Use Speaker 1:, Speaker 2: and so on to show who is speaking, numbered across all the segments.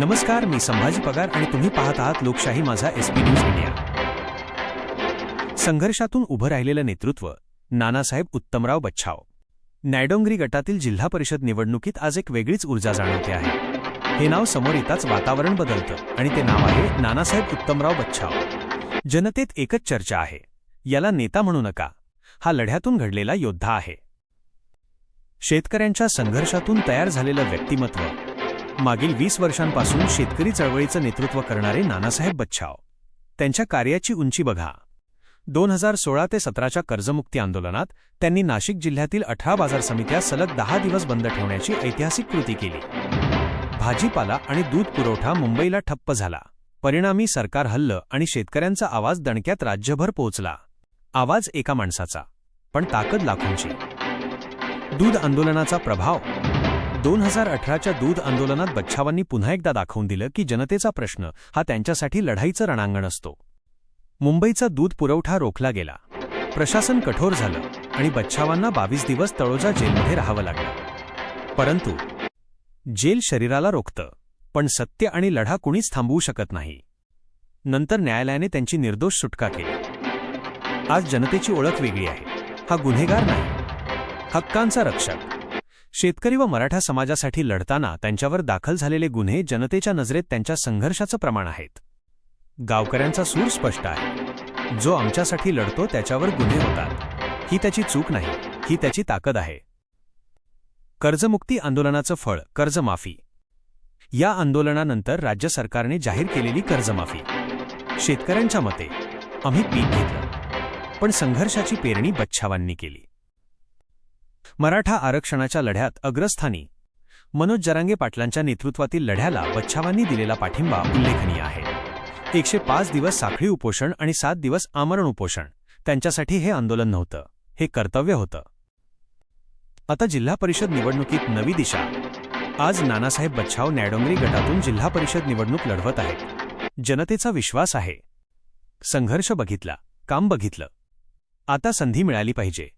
Speaker 1: नमस्कार, मी संभाजी पगार आणि तुम्ही पाहत आहात लोकशाही माझा एसपी न्यूज इंडिया। संघर्षातून उभं राहिलेलं नेतृत्व नानासाहेब उत्तमराव बच्छाव। नायडोंगरी गटातील जिल्हा परिषद निवडणुकीत आज एक वेगळीच ऊर्जा जाणवते आहे। हे नाव समोर येताच वातावरण बदलतं आणि ते नाव आहे नानासाहेब उत्तमराव बच्छाव। जनतेत एकच चर्चा आहे, याला नेता म्हणू नका, हा लढ्यातून घडलेला योद्धा आहे। शेतकऱ्यांच्या संघर्षातून तयार झालेलं व्यक्तिमत्व, मागील 20 वर्षांपासून शेतकरी चळवळीचं नेतृत्व करणारे नानासाहेब बच्छाव। त्यांच्या कार्याची उंची बघा। 2016 ते 17च्या कर्जमुक्ती आंदोलनात त्यांनी नाशिक जिल्ह्यातील 18 बाजार समित्या सलग 10 दिवस बंद ठेवण्याची ऐतिहासिक कृती केली। भाजीपाला आणि दूध पुरवठा मुंबईला ठप्प झाला। परिणामी सरकार हललं आणि शेतकऱ्यांचा आवाज दणक्यात राज्यभर पोहोचला। आवाज एका माणसाचा, पण ताकद लाखोंची। दूध आंदोलनाचा प्रभाव। 2018च्या दूध आंदोलनात बच्छावांनी पुन्हा एकदा दाखवून दिलं की जनतेचा प्रश्न हा त्यांच्यासाठी लढाईचं रणांगण असतो। मुंबईचा दूध पुरवठा रोखला गेला, प्रशासन कठोर झालं आणि बच्छावांना 22 दिवस तळोजा जेलमध्ये राहावं लागलं। परंतु जेल शरीराला रोखतं, पण सत्य आणि लढा कुणीच थांबवू शकत नाही। नंतर न्यायालयाने त्यांची निर्दोष सुटका केली। आज जनतेची ओळख वेगळी आहे। हा गुन्हेगार नाही, हक्कांचा रक्षक। शेतकरी व मराठा समाजासाठी लढताना त्यांच्यावर दाखल झालेले गुन्हे जनतेच्या नजरेत त्यांच्या संघर्षाचं प्रमाण आहेत। गावकऱ्यांचा सूर स्पष्ट आहे, जो आमच्यासाठी लढतो त्याच्यावर गुन्हे होतात। ही त्याची चूक नाही, ही त्याची ताकद आहे। कर्जमुक्ती आंदोलनाचं फळ कर्जमाफी। या आंदोलनानंतर राज्य सरकारने जाहीर केलेली कर्जमाफी। शेतकऱ्यांच्या मते आम्ही पीक घेतलं, पण संघर्षाची पेरणी बच्छावांनी केली। मराठा आरक्षणाच्या लढ्यात अग्रस्थानी मनोज जरांगे पाटलांच्या नेतृत्वातील लढ्याला बच्छावांनी दिलेला पाठिंबा उल्लेखनीय आहे। 105 दिवस साखळी उपोषण आणि 7 दिवस आमरण उपोषण त्यांच्यासाठी हे आंदोलन नव्हतं, हे कर्तव्य होतं। आता जिल्हा परिषद निवडणुकीत नवी दिशा। आज नानासाहेब बच्छाव नायडोंगरी गटातून जिल्हा परिषद निवडणूक लढवत आहेत। जनतेचा विश्वास आहे। संघर्ष बघितला, काम बघितलं, आता संधी मिळाली पाहिजे।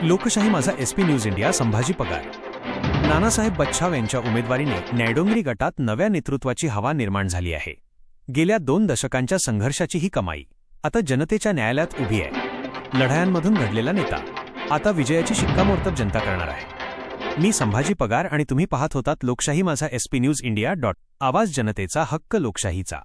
Speaker 1: लोकशाही माझा एसपी न्यूज इंडिया संभाजी पगार। नानासाहेब बच्छाव यांच्या उमेदवारीने नायडोंगरी गटात नव्या नेतृत्वाची हवा निर्माण झाली आहे। गेल्या 2 दशकांच्या संघर्षाची ही कमाई आता जनतेच्या न्यायालयात उभी आहे। लढायांमधून घडलेला नेता आता विजयाची शिक्कामोर्तब जनता करणार आहे। मी संभाजी पगार आणि तुम्ही पाहत होतात लोकशाही माझा एसपी न्यूज इंडिया। आवाज जनतेचा, हक्क लोकशाहीचा।